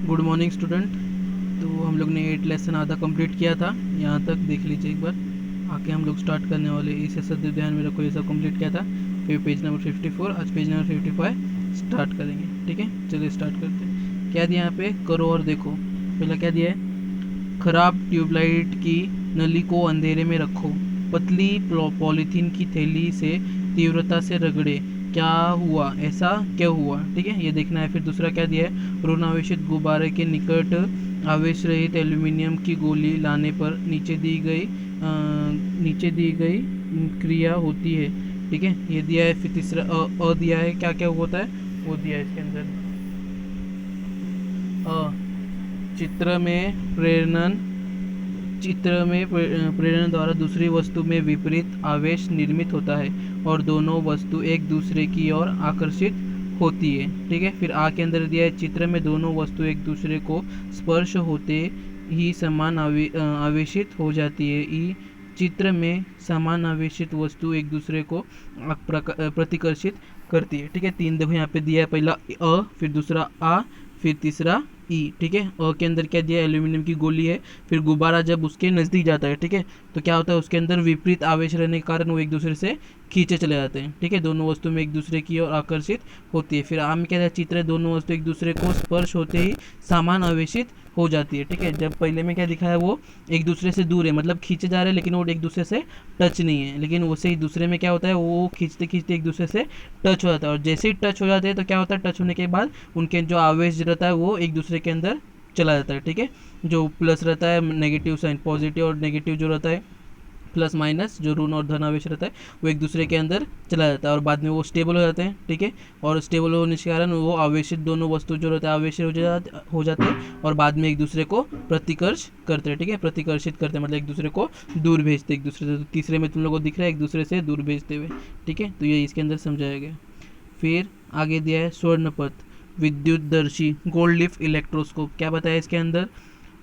Good morning student. तो हम लोग ने 8 लेसन आधा कंप्लीट किया था, यहाँ तक देख लीजिए एक बार। आगे हम लोग स्टार्ट करने वाले, इसे सब ध्यान में रखो। ये सब कंप्लीट किया था। फिर पेज नंबर 54, आज पेज नंबर 55 स्टार्ट करेंगे। ठीक है, चलिए स्टार्ट करते हैं। क्या दिया यहाँ पे, करो और देखो। पहला क्या दिया है, खराब ट्यूबलाइट की नली को अंधेरे में रखो, पतली पॉलीथीन की थैली से तीव्रता से रगड़े, क्या हुआ, ऐसा क्यों हुआ। ठीक है, ये देखना है। फिर दूसरा क्या दिया है, ऋण आवेशित गुब्बारे के निकट आवेश रहित एल्यूमिनियम की गोली लाने पर नीचे दी गई क्रिया होती है। ठीक है, ये दिया है। फिर तीसरा दिया है, क्या क्या होता है वो दिया है इसके अंदर। चित्र में प्रेरणन प्रेरण द्वारा दूसरी वस्तु में विपरीत आवेश निर्मित होता है और दोनों वस्तु एक दूसरे की ओर आकर्षित होती है। ठीक है, फिर आ के अंदर दिया है, चित्र में दोनों वस्तु एक दूसरे को स्पर्श होते ही समान आवेशित हो जाती है। ई चित्र में समान आवेशित वस्तु एक दूसरे को प्रतिकर्षित करती है। ठीक है, तीन देखो यहाँ पे दिया है, पहला अ, फिर दूसरा आ, फिर तीसरा ई। ठीक है, अ के अंदर क्या दिया है, एल्यूमिनियम की गोली है। फिर गुब्बारा जब उसके नज़दीक जाता है, ठीक है, तो क्या होता है, उसके अंदर विपरीत आवेश रहने के कारण वो एक दूसरे से खींचे चले जाते हैं। ठीक है, दोनों वस्तु में एक दूसरे की ओर आकर्षित होती है। फिर आम क्या है, चित्र है, दोनों वस्तु एक दूसरे को स्पर्श होते ही समान आवेशित हो जाती है। ठीक है, जब पहले में क्या दिखा है, वो एक दूसरे से दूर है, मतलब खींचे जा रहे हैं लेकिन वो एक दूसरे से टच नहीं है। लेकिन वैसे ही दूसरे में क्या होता है, वो खींचते खींचते एक दूसरे से टच हो जाता है, और जैसे ही टच हो जाते हैं तो क्या होता है, टच होने के बाद उनके जो आवेश रहता है वो एक दूसरे के अंदर चला जाता है। ठीक है, जो प्लस रहता है नेगेटिव साइन, पॉजिटिव और नेगेटिव जो रहता है प्लस माइनस, जो ऋण और धन आवेश रहता है वो एक दूसरे के अंदर चला जाता है और बाद में वो स्टेबल हो जाते हैं। ठीक है, और स्टेबल होने के कारण वो आवेशित दोनों वस्तु जो रहता है आवेशित हो जाते हैं और बाद में एक दूसरे को प्रतिकर्ष करते हैं। ठीक है, प्रतिकर्षित करते हैं मतलब एक दूसरे को दूर भेजते हैं एक दूसरे से। तो तीसरे में तुम लोगों को दिख रहा है एक दूसरे से दूर भेजते हुए। ठीक है, तो ये इसके अंदर समझाया गया। फिर आगे दिया है स्वर्णपथ, विद्युतदर्शी, गोल्ड लीफ इलेक्ट्रोस्कोप। क्या बताया इसके अंदर,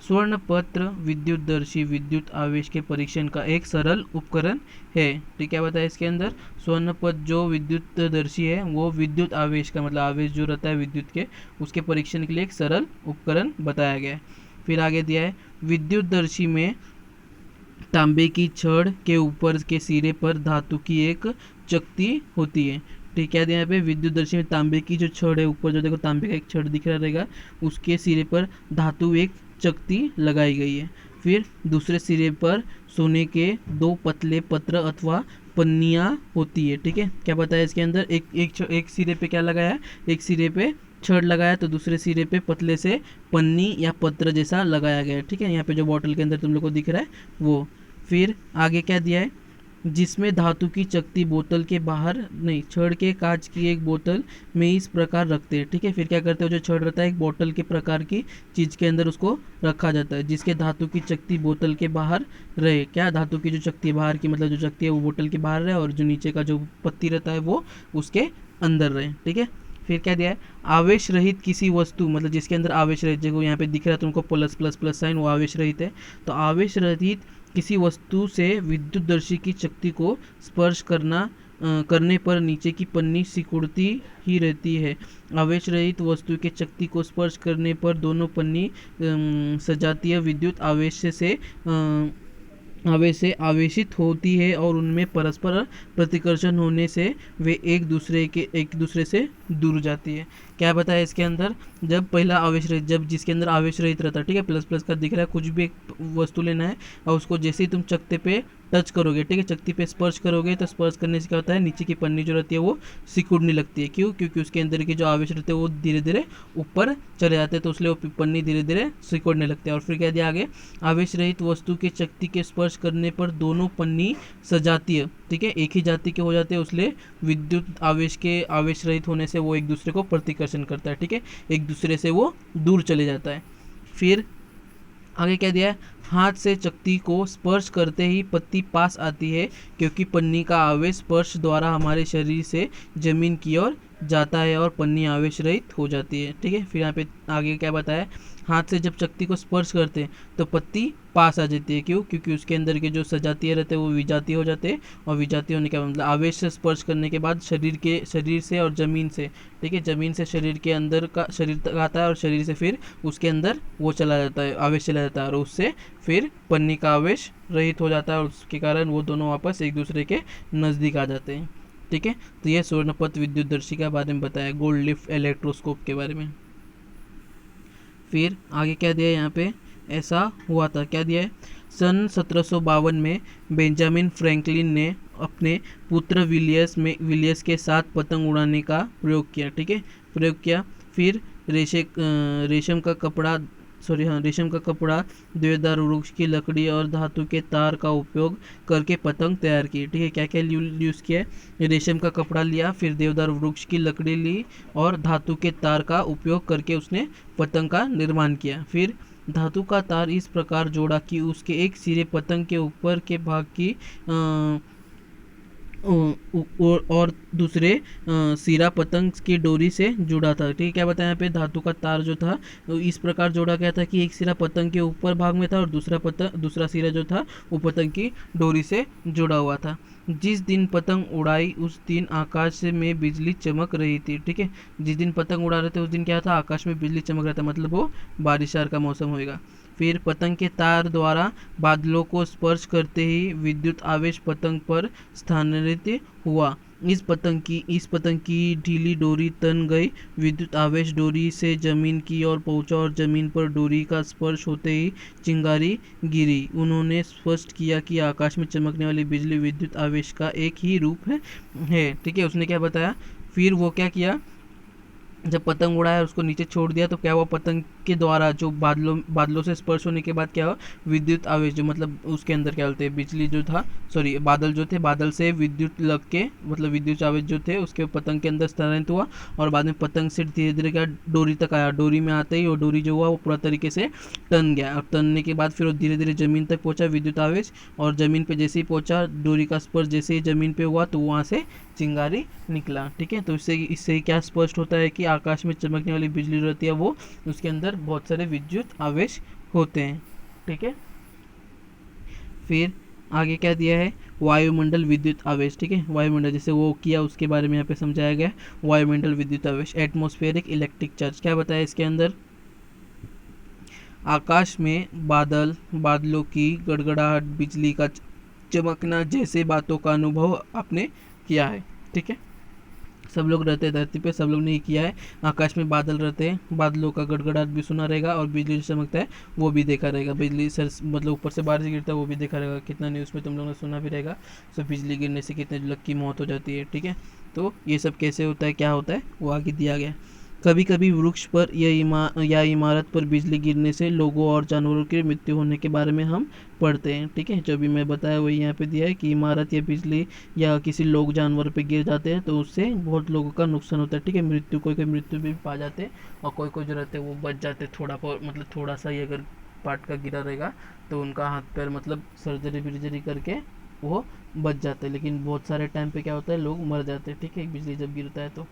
स्वर्णपत्र विद्युतदर्शी विद्युत आवेश के परीक्षण का एक सरल उपकरण है। ठीक, क्या बताया इसके अंदर, स्वर्णपथ जो विद्युतदर्शी है वो विद्युत आवेश का मतलब आवेश जो रहता है विद्युत के, उसके परीक्षण के लिए एक सरल उपकरण बताया गया है। फिर आगे दिया है, विद्युतदर्शी में तांबे की छड़ के ऊपर के सिरे पर धातु की एक चकती होती है। ठीक है, यहाँ पे विद्युतदर्शी में तांबे की जो छड़ है, ऊपर जो देखो तांबे का एक छड़ दिख रहा रहेगा, उसके सिरे पर धातु एक चकती लगाई गई है। फिर दूसरे सिरे पर सोने के दो पतले पत्र अथवा पन्नियाँ होती है। ठीक है, क्या बताया इसके अंदर, एक सिरे पे क्या लगाया है, एक सिरे पे छड़ लगाया तो दूसरे सिरे पे पतले से पन्नी या पत्र जैसा लगाया गया है। ठीक है, यहाँ पे जो बॉटल के अंदर तुम लोग को दिख रहा है वो। फिर आगे क्या दिया है, जिसमें धातु की चकती बोतल के बाहर नहीं, छड़ के कांच की एक बोतल में इस प्रकार रखते हैं। ठीक है, फिर क्या करते हो, जो छड़ रहता है एक बोतल के प्रकार की चीज़ के अंदर उसको रखा जाता है, जिसके धातु की चकती बोतल के बाहर रहे। क्या, धातु की जो चकती है बाहर की, मतलब जो चकती है वो बोतल के बाहर रहे और जो नीचे का जो पत्ती रहता है वो उसके अंदर रहे। ठीक है, फिर क्या दिया है, आवेश रहित किसी वस्तु, मतलब जिसके अंदर आवेश रहित, जो यहाँ पे दिख रहा है तुमको प्लस प्लस प्लस साइन, वो आवेश रहित है। तो आवेश रहित किसी वस्तु से विद्युतदर्शी की चकती को स्पर्श करने पर नीचे की पन्नी सिकुड़ती ही रहती है। आवेश रहित वस्तु के चकती को स्पर्श करने पर दोनों पन्नी सजातीय विद्युत आवेश से आवेशित होती है और उनमें परस्पर प्रतिकर्षण होने से वे एक दूसरे से दूर जाती है। क्या बताया इसके अंदर, जब पहला आवेश रहित, जब जिसके अंदर आवेश रहित रहता है, ठीक है, प्लस प्लस का दिख रहा है, कुछ भी एक वस्तु लेना है और उसको जैसे ही तुम चकते पे टच करोगे, ठीक है, चकती पे स्पर्श करोगे, तो स्पर्श करने से क्या होता है, नीचे की पन्नी जो रहती है वो सिकुड़ने लगती है। क्यों, क्योंकि उसके अंदर के जो आवेश रहते हैं वो धीरे धीरे ऊपर चले जाते हैं, तो इसलिए वो पन्नी धीरे धीरे सिकुड़ने लगते हैं। और फिर क्या दिया आगे, आवेश रहित वस्तु के चकती के स्पर्श करने पर दोनों पन्नी सजातीय, ठीक है, एक ही जाति के हो जाते हैं, इसलिए विद्युत आवेश के आवेश रहित होने से वो एक दूसरे को प्रतिकर्षण करता है। ठीक है, एक दूसरे से वो दूर चले जाता है। फिर आगे क्या दिया है, हाथ से चकती को स्पर्श करते ही पत्ती पास आती है, क्योंकि पन्नी का आवेश स्पर्श द्वारा हमारे शरीर से जमीन की ओर जाता है और पन्नी आवेश रहित हो जाती है। ठीक है, फिर यहाँ पे आगे क्या बताया, हाथ से जब चकती को स्पर्श करते हैं तो पत्ती पास आ जाती है। क्यों? क्योंकि उसके अंदर के जो सजातीय रहते हैं वो विजातीय हो जाते हैं, और विजातीय होने का मतलब आवेश से स्पर्श करने के बाद शरीर से और ज़मीन से, ठीक है, ज़मीन से शरीर के अंदर का शरीर तक आता है, और शरीर से फिर उसके अंदर वो चला जाता है, आवेश चला जाता है, और उससे फिर पन्नी का आवेश रहित हो जाता है, और उसके कारण वो दोनों वापस एक दूसरे के नज़दीक आ जाते हैं। ठीक है, तो ये स्वर्णपथ विद्युतदर्शी के बारे में बताया, गोल्ड लिफ्ट इलेक्ट्रोस्कोप के बारे में। फिर आगे क्या दिया यहाँ पे, ऐसा हुआ था, क्या दिया है, सन 1752 में बेंजामिन फ्रैंकलिन ने अपने पुत्र विलियस के साथ पतंग उड़ाने का प्रयोग किया। ठीक है, प्रयोग किया। फिर रेशम का कपड़ा, देवदार वृक्ष की लकड़ी और धातु के तार का उपयोग करके पतंग तैयार की। ठीक है, क्या क्या यूज़ किया है, रेशम का कपड़ा लिया, फिर देवदार वृक्ष की लकड़ी ली, और धातु के तार का उपयोग करके उसने पतंग का निर्माण किया। फिर धातु का तार इस प्रकार जोड़ा कि उसके एक सिरे पतंग के ऊपर के भाग की और दूसरे सिरा पतंग की डोरी से जुड़ा था। ठीक है, क्या बताया यहाँ पे, धातु का तार जो था इस प्रकार जोड़ा गया था कि एक सिरा पतंग के ऊपर भाग में था, और दूसरा सिरा जो था वो पतंग की डोरी से जुड़ा हुआ था। जिस दिन पतंग उड़ाई उस दिन आकाश में बिजली चमक रही थी। ठीक है, जिस दिन पतंग उड़ा रहे थे उस दिन क्या था, आकाश में बिजली चमक रहा था, मतलब वो बारिश का मौसम होएगा। फिर पतंग के तार द्वारा बादलों को स्पर्श करते ही विद्युत आवेश पतंग पर स्थानांतरित हुआ। इस पतंग की ढीली डोरी तन गई, विद्युत आवेश डोरी से जमीन की ओर पहुंचा, और जमीन पर डोरी का स्पर्श होते ही चिंगारी गिरी। उन्होंने स्पष्ट किया कि आकाश में चमकने वाली बिजली विद्युत आवेश का एक ही रूप है। ठीक है, उसने क्या बताया, फिर वो क्या किया, जब पतंग उड़ाया उसको नीचे छोड़ दिया तो क्या हुआ, पतंग के द्वारा जो बादलों से स्पर्श होने के बाद क्या हुआ, विद्युत आवेश जो मतलब उसके अंदर क्या बोलते हैं, बिजली जो था, सॉरी बादल जो थे, बादल से विद्युत लग के मतलब विद्युत आवेश जो थे उसके पतंग के अंदर स्थानांतरित हुआ, और बाद में पतंग से धीरे धीरे क्या डोरी तक आया। डोरी में आते ही वो डोरी जो हुआ वो पूरा तरीके से टन गया, और टनने के बाद फिर वो धीरे धीरे ज़मीन तक पहुँचा विद्युत आवेश, और ज़मीन पर जैसे ही पहुँचा डोरी का स्पर्श जैसे ही ज़मीन पर हुआ तो वहाँ से चिंगारी निकला। ठीक है, तो इससे क्या स्पष्ट होता है कि आकाश में चमकने वाली बिजली रहती है वो उसके अंदर बहुत सारे विद्युत आवेश होते हैं। ठीक है, फिर आगे क्या दिया है, वायुमंडल विद्युत आवेश। ठीक है, वायुमंडल जैसे वो किया उसके बारे में यहाँ पे समझाया गया, वायुमंडल विद्युत आवेश, एटमॉस्फेरिक इलेक्ट्रिक चार्ज। क्या बताया इसके अंदर, आकाश में बादलों की गड़गड़ाहट, बिजली का चमकना जैसे बातों का अनुभव आपने किया है। ठीक है, सब लोग रहते हैं धरती पे, सब लोग ने किया है, आकाश में बादल रहते हैं, बादलों का गड़गड़ाहट भी सुना रहेगा, और बिजली जो चमकता है वो भी देखा रहेगा, बिजली सर मतलब ऊपर से बारिश गिरता है वो भी देखा रहेगा, कितना न्यूज़ में तुम लोगों ने सुना भी रहेगा। सो बिजली गिरने से कितने लोग की मौत हो जाती है। ठीक है, तो ये सब कैसे होता है, क्या होता है, वो आगे दिया गया। कभी कभी वृक्ष पर या इमारत पर बिजली गिरने से लोगों और जानवरों की मृत्यु होने के बारे में हम पढ़ते हैं। ठीक है, जो भी मैं बताया वही यहाँ पे दिया है कि इमारत या बिजली या किसी लोग जानवर पे गिर जाते हैं तो उससे बहुत लोगों का नुकसान होता है। ठीक है, कोई मृत्यु भी पा जाते हैं, और कोई जो रहते हैं वो बच जाते हैं, मतलब थोड़ा सा ही अगर पार्ट का गिरा रहेगा तो उनका हाथ पैर मतलब सर्जरी करके वो बच जाते हैं, लेकिन बहुत सारे टाइम पे क्या होता है, लोग मर जाते हैं। ठीक है, बिजली जब गिरता है तो।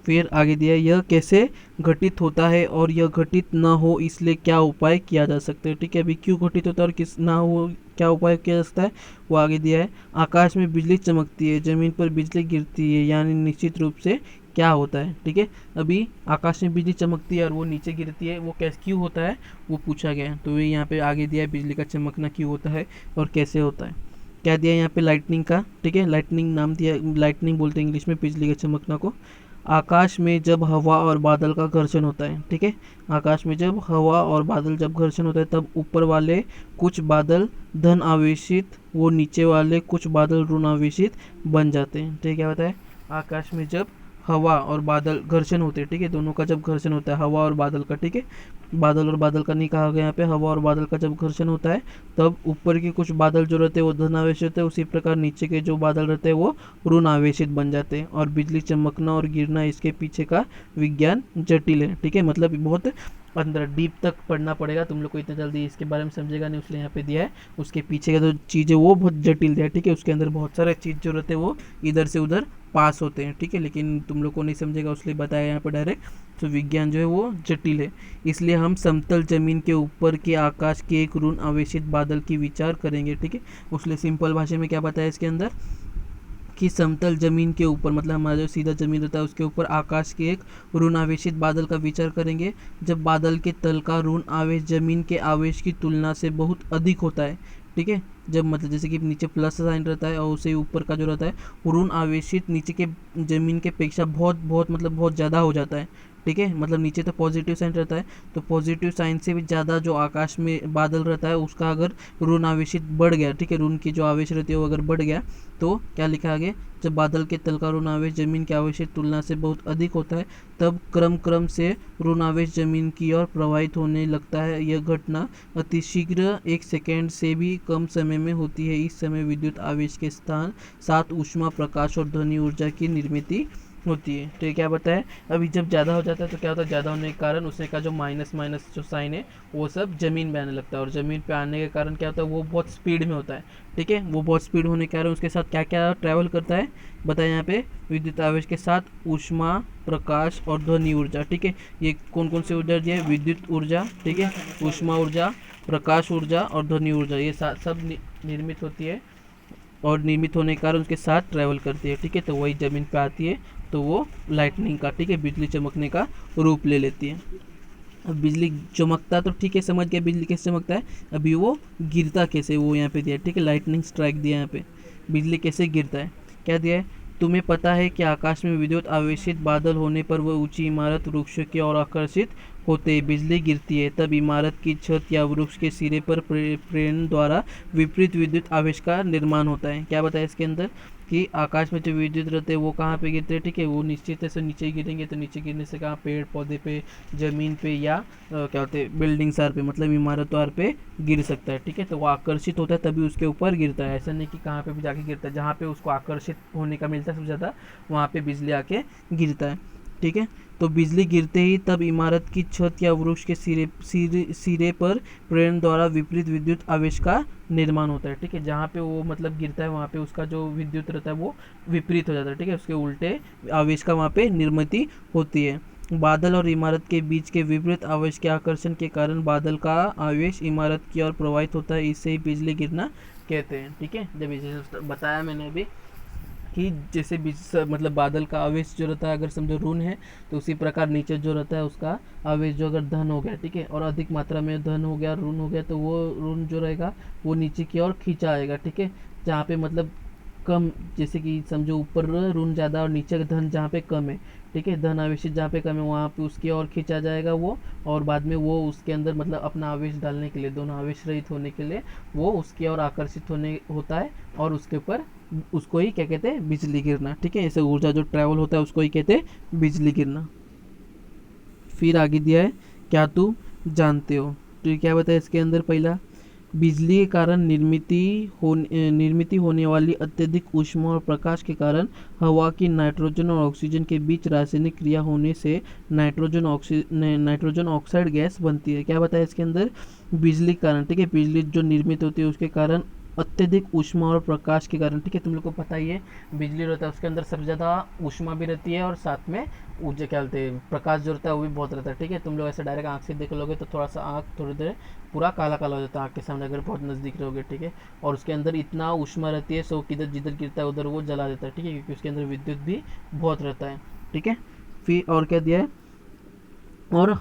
फिर आगे दिया, यह कैसे घटित होता है और यह घटित ना हो इसलिए क्या उपाय किया जा सकता है। ठीक है, अभी क्यों घटित होता है और किस ना हो क्या उपाय किया जा सकता है वो आगे दिया है। आकाश में बिजली चमकती है, ज़मीन पर बिजली गिरती है, यानी निश्चित रूप से क्या होता है। ठीक है, अभी आकाश में बिजली चमकती है और वो नीचे गिरती है, वो कैसे क्यों होता है वो पूछा गया है, तो ये यहाँ पे आगे दिया है, बिजली का चमकना क्यों होता है और कैसे होता है। क्या दिया है यहाँ पे, लाइटनिंग का। ठीक है, लाइटनिंग नाम दिया, लाइटनिंग बोलते हैं इंग्लिश में बिजली का चमकना को। आकाश में जब हवा और बादल का घर्षण होता है। ठीक है, आकाश में जब हवा और बादल जब घर्षण होता है तब ऊपर वाले कुछ बादल धन आवेशित, वो नीचे वाले कुछ बादल ऋण आवेशित बन जाते हैं। ठीक है, क्या होता है, आकाश में जब हवा और बादल घर्षण होते हैं, ठीक है, दोनों का जब घर्षण होता है हवा और बादल का, ठीक है, बादल और बादल का नहीं कहा गया यहाँ पे, हवा और बादल का जब घर्षण होता है तब ऊपर के कुछ बादल जो रहते हैं वो धन आवेशित होते हैं, उसी प्रकार नीचे के जो बादल रहते हैं वो ऋण आवेशित बन जाते हैं। और बिजली चमकना और गिरना इसके पीछे का विज्ञान जटिल है। ठीक है, मतलब बहुत अंदर डीप तक पढ़ना पड़ेगा तुम लोग को, इतना जल्दी इसके बारे में समझेगा नहीं, इसलिए यहाँ पे दिया है। उसके पीछे का जो चीज़ है वो बहुत जटिल दिया है, ठीक है, उसके अंदर बहुत सारे चीज़ जो रहते हैं वो इधर से उधर पास होते हैं, ठीक है, लेकिन तुम लोग को नहीं समझेगा उसलिए बताया यहाँ पर डायरेक्ट। तो विज्ञान जो है वो जटिल है, इसलिए हम समतल जमीन के ऊपर के आकाश के एक ऋण आवेशित बादल की विचार करेंगे, ठीक है। उसलिए सिंपल भाषा में क्या बताया इसके अंदर कि समतल जमीन के ऊपर, मतलब हमारा जो सीधा जमीन रहता है उसके ऊपर आकाश के एक ऋण आवेशित बादल का विचार करेंगे, जब बादल के तल का ऋण आवेश जमीन के आवेश की तुलना से बहुत अधिक होता है, ठीक है। जब मतलब जैसे कि नीचे प्लस साइन रहता है और उसे ऊपर का जो रहता है ऋण आवेशित नीचे के जमीन के पेक्षा बहुत बहुत मतलब बहुत ज़्यादा हो जाता है, ठीक है। मतलब नीचे तो पॉजिटिव साइन रहता है, तो पॉजिटिव साइन से भी ज़्यादा जो आकाश में बादल रहता है उसका अगर ऋण आवेशित बढ़ गया, ठीक है, ऋण की जो आवेश रहती है वो अगर बढ़ गया तो क्या लिखा आगे, जब बादल के तल का ऋण आवेश जमीन के आवेश की तुलना से बहुत अधिक होता है तब क्रम क्रम से ऋण आवेश जमीन की ओर प्रवाहित होने लगता है। यह घटना अतिशीघ्र 1 सेकेंड से भी कम समय में होती है। इस समय विद्युत आवेश के स्थान साथ ऊष्मा, प्रकाश और ध्वनि ऊर्जा की निर्मित होती है। तो ये क्या बताया, अभी जब ज़्यादा हो जाता है तो क्या होता है, ज़्यादा होने के कारण उसने का जो माइनस माइनस जो साइन है वो सब ज़मीन पे आने लगता है, और ज़मीन पे आने के कारण क्या होता है वो बहुत स्पीड में होता है, ठीक है। वो बहुत स्पीड होने के कारण उसके साथ क्या क्या ट्रैवल करता है बताया यहाँ पे, विद्युत आवेश के साथ ऊष्मा, प्रकाश और ध्वनि ऊर्जा, ठीक है। ये कौन कौन सी ऊर्जा दी है, विद्युत ऊर्जा, ठीक है, ऊष्मा ऊर्जा, प्रकाश ऊर्जा और ध्वनि ऊर्जा, ये सब निर्मित होती है और निर्मित होने के कारण उसके साथ ट्रैवल करती है, ठीक है। तो वही ज़मीन पे आती है तो वो लाइटनिंग का, ठीक है, बिजली चमकने का रूप ले लेती है। अब बिजली चमकता तो ठीक है, समझ गया बिजली कैसे चमकता है, अभी वो गिरता कैसे वो यहाँ पे दिया है, ठीक है, लाइटनिंग स्ट्राइक दिया है यहाँ पे, बिजली कैसे गिरता है क्या दिया है, तुम्हें पता है कि आकाश में विद्युत आवेशित बादल होने पर वह ऊंची इमारत वृक्षों की ओर आकर्षित होते बिजली गिरती है, तब इमारत की छत या वृक्ष के सिरे पर प्रेरण द्वारा विपरीत विद्युत आवेश का निर्माण होता है। क्या बताया इसके अंदर कि आकाश में जो विद्युत रहते हैं वो कहाँ पे गिरते हैं, ठीक है, वो निश्चित से नीचे ही गिरेंगे, तो नीचे गिरने से कहाँ, पेड़ पौधे पे, ज़मीन पे या क्या होते हैं बिल्डिंग आर पे, मतलब इमारत आर पे गिर सकता है, ठीक है। तो वो आकर्षित होता है तभी उसके ऊपर गिरता है, ऐसा नहीं कि कहाँ पे भी जाके गिरता है, जहाँ पे उसको आकर्षित होने का मिलता है सबसे ज़्यादा वहाँ पे बिजली आके गिरता है, ठीक है। तो बिजली गिरते ही तब इमारत की छत या वृक्ष के सिरे पर प्रेरण द्वारा विपरीत विद्युत आवेश का निर्माण होता है, ठीक है। जहाँ पे वो मतलब गिरता है वहाँ पे उसका जो विद्युत रहता है वो विपरीत हो जाता है, ठीक है, उसके उल्टे आवेश का वहाँ पे निर्मित होती है। बादल और इमारत के बीच के विपरीत आवेश के आकर्षण के कारण बादल का आवेश इमारत की ओर प्रवाहित होता है, इससे ही बिजली गिरना कहते हैं, ठीक है। जब इसे बताया मैंने अभी कि जैसे मतलब बादल का आवेश जो रहता है अगर समझो ऋण है तो उसी प्रकार नीचे जो रहता है उसका आवेश जो अगर धन हो गया, ठीक है, और अधिक मात्रा में धन हो गया, ऋण हो गया, तो वो ऋण जो रहेगा वो नीचे की ओर खींचा आएगा, ठीक है। जहाँ पे मतलब कम, जैसे कि समझो ऊपर ऋण ज़्यादा और नीचे धन जहाँ पे कम है, ठीक है, धन आवेशित जहाँ पे कम है वहाँ पे उसकी ओर खींचा जाएगा वो, और बाद में वो उसके अंदर मतलब अपना आवेश डालने के लिए, दोनों आवेश रहित होने के लिए वो उसकी ओर आकर्षित होने होता है, और उसके ऊपर उसको ही क्या कहते हैं, बिजली गिरना, ठीक है। ऐसे ऊर्जा जो ट्रैवल होता है उसको ही कहते हैं बिजली गिरना। फिर आगे दिया है क्या तुम जानते हो, तो ये क्या बताया इसके अंदर, पहला बिजली के कारण निर्मित होने वाली अत्यधिक ऊष्मा और प्रकाश के कारण हवा की नाइट्रोजन और ऑक्सीजन के बीच रासायनिक क्रिया होने से नाइट्रोजन ऑक्साइड गैस बनती है। क्या बताया इसके अंदर, बिजली के कारण, ठीक है, बिजली जो निर्मित होती है उसके कारण अत्यधिक ऊष्मा और प्रकाश के कारण, ठीक है, तुम लोग को पता ही है बिजली रहता है उसके अंदर सबसे ज़्यादा ऊष्मा भी रहती है और साथ में ऊर्जा क्या बोलते हैं प्रकाश जो रहता है वो भी बहुत रहता है, ठीक है। तुम लोग ऐसे डायरेक्ट आँख से देख लोगे तो थोड़ा सा आँख थोड़ी देर पूरा काला काला हो जाता है आँख के सामने अगर बहुत नज़दीक रहोगे, ठीक है। और उसके अंदर इतना ऊष्मा रहती है सो किधर जिधर गिरता है उधर वो जला देता है, ठीक है, क्योंकि उसके अंदर विद्युत भी बहुत रहता है, ठीक है। फिर और क्या दिया है, और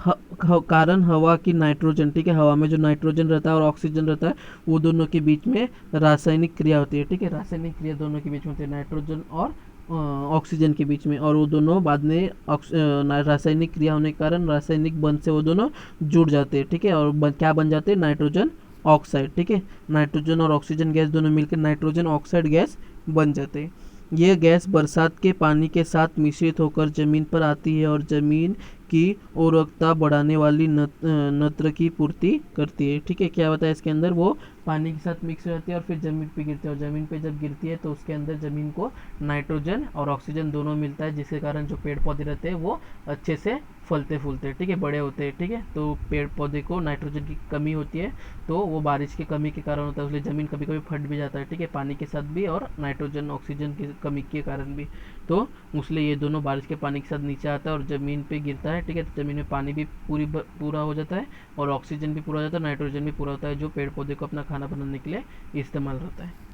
कारण हवा की नाइट्रोजन, ठीक है, हवा में जो नाइट्रोजन रहता है और ऑक्सीजन रहता है वो दोनों के बीच में रासायनिक क्रिया होती है, ठीक है, रासायनिक क्रिया दोनों के बीच में होती है, नाइट्रोजन और ऑक्सीजन के बीच में, और वो दोनों बाद में रासायनिक क्रिया होने के कारण रासायनिक बंध से वो दोनों जुड़ जाते हैं, ठीक है, और क्या बन जाते हैं, नाइट्रोजन ऑक्साइड, ठीक है। नाइट्रोजन और ऑक्सीजन गैस दोनों मिलकर नाइट्रोजन ऑक्साइड गैस बन जाते हैं। यह गैस बरसात के पानी के साथ मिश्रित होकर जमीन पर आती है और जमीन की उर्वरकता बढ़ाने वाली नत्र की पूर्ति करती है, ठीक है। क्या बताया इसके अंदर, वो पानी के साथ मिक्स हो जाती है और फिर ज़मीन पे गिरती है, और ज़मीन पे जब गिरती है तो उसके अंदर ज़मीन को नाइट्रोजन और ऑक्सीजन दोनों मिलता है, जिसके कारण जो पेड़ पौधे रहते हैं वो अच्छे से फलते फूलते हैं, ठीक है, बड़े होते हैं, ठीक है। तो पेड़ पौधे को नाइट्रोजन की कमी होती है, तो वो बारिश की कमी के कारण होता है, इसलिए ज़मीन कभी कभी फट भी जाता है, ठीक है, पानी के साथ भी और नाइट्रोजन ऑक्सीजन की कमी के कारण भी। तो इसलिए ये दोनों बारिश के पानी के साथ नीचे आता है और ज़मीन पे गिरता है, ठीक है, तो ज़मीन में पानी भी पूरा हो जाता है और ऑक्सीजन भी पूरा हो जाता है, नाइट्रोजन भी पूरा होता है, जो पेड़ पौधे को अपना खाना बनाने के लिए इस्तेमाल होता है।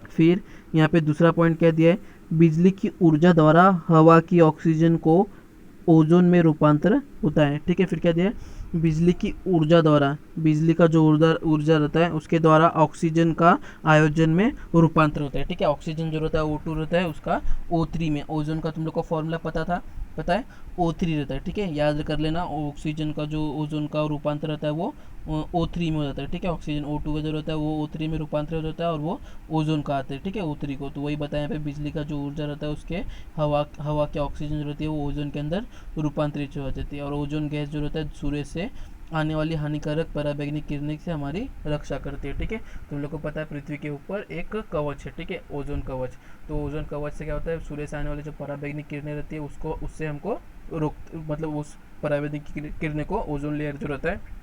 फिर यहाँ पे दूसरा पॉइंट क्या दिया है, बिजली की ऊर्जा द्वारा हवा की ऑक्सीजन को ओजोन में रूपांतर होता है, ठीक है। फिर क्या दिया है, बिजली की ऊर्जा द्वारा, बिजली का जो ऊर्जा रहता है उसके द्वारा ऑक्सीजन का आयोजन में रूपांतर होता है, ठीक है। ऑक्सीजन जो रहता है O2 रहता है, उसका O3 में, ओजोन का तुम लोग को फॉर्मूला पता है O3 रहता है, ठीक है, याद कर लेना। ऑक्सीजन का जो ओजोन का रूपांतर रहता है वो O3 में हो जाता है, ठीक है। ऑक्सीजन O2 का जो रहता है वो O3 में रूपांतर हो जाता है और वो ओजोन का आता है, ठीक है, O3 को। तो वही बताया यहाँ पे, बिजली का जो ऊर्जा रहता है उसके हवा के ऑक्सीजन जो रहती है वो ओजोन के अंदर रूपांतरित हो जाती है, और ओजोन गैस जो रहता है सूर्य से आने वाली हानिकारक पराबैंगनी किरणें से हमारी रक्षा करती है, ठीक है। तुम लोग को पता है पृथ्वी के ऊपर एक कवच है, ठीक है, ओजोन कवच। तो ओजोन कवच से क्या होता है, सूर्य से आने वाली जो पराबैंगनी किरणें रहती है उसको, उससे हमको मतलब उस पराबैंगनी किरणें को ओजोन लेयर जो रहता है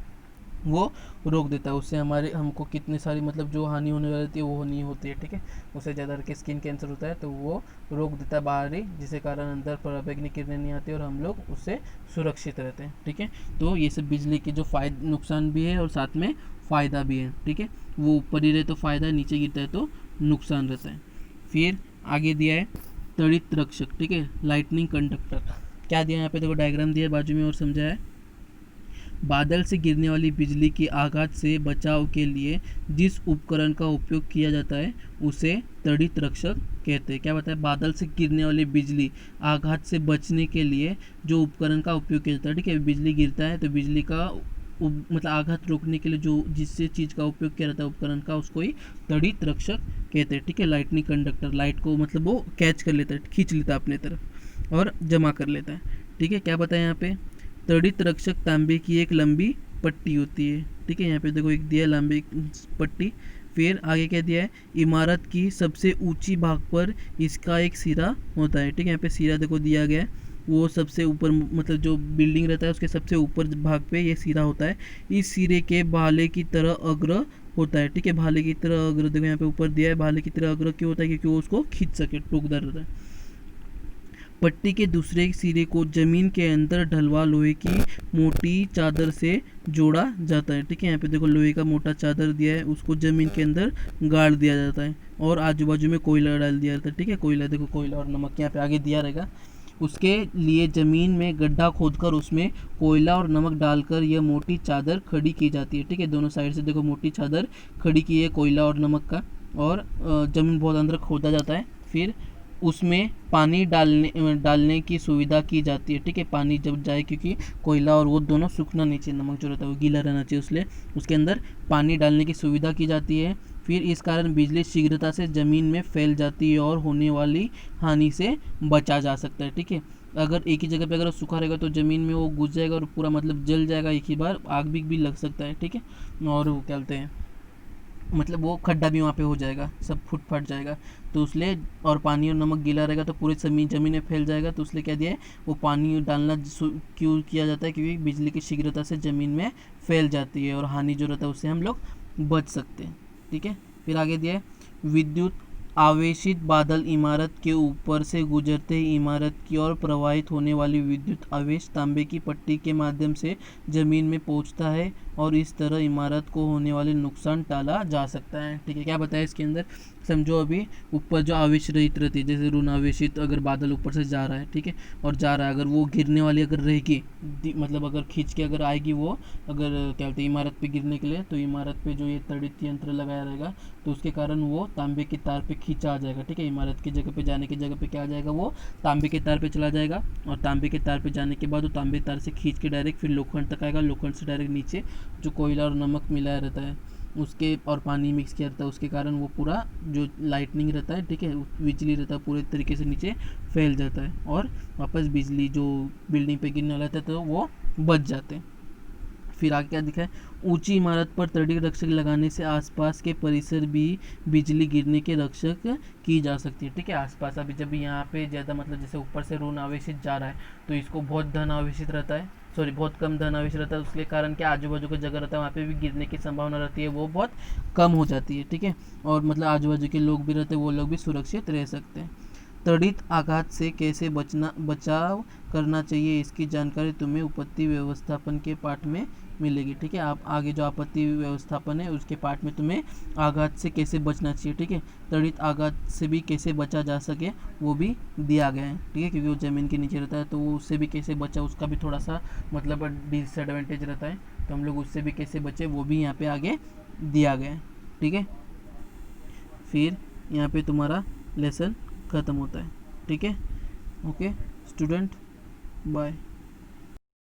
वो रोक देता है। उससे हमको कितनी सारी मतलब जो हानि होने वाली रहती है वो नहीं होती है, ठीक है। उससे ज़्यादा करके स्किन कैंसर होता है तो वो रोक देता है बाहरी, जिसके कारण अंदर पराबैंगनी किरणें नहीं आती और हम लोग उससे सुरक्षित रहते हैं, ठीक है। तो ये सब बिजली के जो नुकसान भी है और साथ में फ़ायदा भी है, ठीक है। वो ऊपर ही रहे तो फ़ायदा है, नीचे गिरता है तो नुकसान रहता है। फिर आगे दिया है तड़ित रक्षक, ठीक है, लाइटनिंग कंडक्टर। क्या दिया है यहाँ पे, देखो डायग्राम दिया है बाजू में और समझा है। बादल से गिरने वाली बिजली के आघात से बचाव के लिए जिस उपकरण का उपयोग किया जाता है उसे तड़ित रक्षक कहते हैं। क्या बताया, बादल से गिरने वाली बिजली आघात से बचने के लिए जो उपकरण का उपयोग किया जाता है, ठीक है। बिजली गिरता है तो बिजली का मतलब आघात रोकने के लिए जो जिससे चीज़ का उपयोग किया जाता है उपकरण का, उसको ही तड़ित रक्षक कहते हैं, ठीक है। लाइटनिंग कंडक्टर, लाइट को मतलब वो कैच कर लेता है, खींच लेता है अपने तरफ और जमा कर लेता है, ठीक है। क्या बताया यहाँ पे, तड़ित रक्षक तांबे की एक लंबी पट्टी होती है, ठीक है। यहाँ पे देखो एक दिया लंबी पट्टी। फिर आगे क्या दिया है, इमारत की सबसे ऊंची भाग पर इसका एक सिरा होता है, ठीक है। यहाँ पे सिरा देखो दिया गया है, वो सबसे ऊपर मतलब जो बिल्डिंग रहता है उसके सबसे ऊपर भाग पे ये सिरा होता है। इस सिरे के भाले की तरह अग्र होता है, ठीक है। भाले की तरह अग्र, देखो यहाँ पे ऊपर दिया है, भाले की तरह अग्र क्यों होता है, क्योंकि वो उसको खींच सके, टोकदार रहता है। पट्टी के दूसरे सिरे को जमीन के अंदर ढलवा लोहे की मोटी चादर से जोड़ा जाता है, ठीक है। यहाँ पे देखो लोहे का मोटा चादर दिया है, उसको जमीन के अंदर गाड़ दिया जाता है और आजू बाजू में कोयला डाल दिया जाता है, ठीक है। कोयला देखो, कोयला और नमक यहाँ पे आगे दिया रहेगा। उसके लिए ज़मीन में गड्ढा खोदकर उसमें कोयला और नमक डालकर यह मोटी चादर खड़ी की जाती है, ठीक है। दोनों साइड से देखो मोटी चादर खड़ी की है कोयला और नमक का, और ज़मीन बहुत अंदर खोदा जाता है। फिर उसमें पानी डालने की सुविधा की जाती है, ठीक है। पानी जब जाए, क्योंकि कोयला और वो दोनों सूखना नहीं चाहिए, नमक जो रहता है वो गीला रहना चाहिए, इसलिए उसके अंदर पानी डालने की सुविधा की जाती है। फिर इस कारण बिजली शीघ्रता से ज़मीन में फैल जाती है और होने वाली हानि से बचा जा सकता है, ठीक है। अगर एक ही जगह पे अगर सूखा रहेगा तो ज़मीन में वो घुस जाएगा और पूरा मतलब जल जाएगा एक ही बार, आग भी लग सकता है, ठीक है। और वो क्या बोलते हैं, मतलब वो खड्डा भी वहाँ पे हो जाएगा, सब फट जाएगा, तो इसलिए, और पानी और नमक गीला रहेगा तो पूरी ज़मीन में फैल जाएगा, तो इसलिए क्या दिया है, वो पानी डालना क्यों किया जाता है, क्योंकि बिजली की शीघ्रता से ज़मीन में फैल जाती है और हानि जो रहता है उससे हम लोग बच सकते हैं, ठीक है। फिर आगे दिया है, विद्युत आवेशित बादल इमारत के ऊपर से गुजरते ही इमारत की ओर प्रवाहित होने वाली विद्युत आवेश तांबे की पट्टी के माध्यम से जमीन में पहुंचता है और इस तरह इमारत को होने वाले नुकसान टाला जा सकता है, ठीक है। क्या बताया इसके अंदर, समझो अभी ऊपर जो आवेश रहित रहती है, जैसे ऋण आवेशित अगर बादल ऊपर से जा रहा है, ठीक है, और जा रहा है, अगर वो गिरने वाली अगर रहेगी, मतलब अगर खींच के अगर आएगी वो, अगर क्या बोलते हैं इमारत पे गिरने के लिए, तो इमारत पे जो ये तड़ित यंत्र लगाया रहेगा तो उसके कारण वो तांबे के तार पे खींचा आ जाएगा, ठीक है। इमारत की जगह पे जाने की जगह पे क्या आ जाएगा, वो तांबे के तार पे चला जाएगा, और तांबे के तार पे जाने के बाद वो तांबे तार से खींच के डायरेक्ट फिर लोखंड तक आएगा, लोखंड से डायरेक्ट नीचे जो कोयला और नमक मिलाया रहता है उसके और पानी मिक्स किया रहता है, उसके कारण वो पूरा जो लाइटनिंग रहता है, ठीक है, बिजली रहता है पूरे तरीके से नीचे फैल जाता है और वापस बिजली जो बिल्डिंग पे गिरने वाला था तो वो बच जाते हैं। फिर आगे क्या दिखा है, ऊंची इमारत पर तड़ी रक्षक लगाने से आसपास के परिसर भी बिजली गिरने के रक्षक की जा सकती है। ठीक है, आसपास अभी जब यहाँ पे ज़्यादा मतलब जैसे ऊपर से ऋण आवेशित जा रहा है तो इसको बहुत धन आवेशित रहता है, सॉरी बहुत कम धन आवेश रहता है, उसके कारण क्या आजू बाजू का जगह रहता है वहाँ पे भी गिरने की संभावना रहती है, वो बहुत कम हो जाती है। ठीक है, और मतलब आजू बाजू के लोग भी रहते हैं, वो लोग भी सुरक्षित रह सकते हैं। त्वरित आघात से कैसे बचाव करना चाहिए, इसकी जानकारी तुम्हें आपत्ति व्यवस्थापन के पाठ में मिलेगी। ठीक है, आप आगे जो आपत्ति व्यवस्थापन है उसके पाठ में तुम्हें आघात से कैसे बचना चाहिए, ठीक है, त्वरित आघात से भी कैसे बचा जा सके वो भी दिया गया है। ठीक है, क्योंकि वो ज़मीन के नीचे रहता है तो वो उससे भी कैसे बचा, उसका भी थोड़ा सा मतलब डिसएडवांटेज रहता है, तो हम लोग उससे भी कैसे बचे वो भी यहाँ पे आगे दिया गया है। ठीक है, फिर यहाँ पे तुम्हारा लेसन ख़त्म होता है। ठीक है, ओके स्टूडेंट, बाय।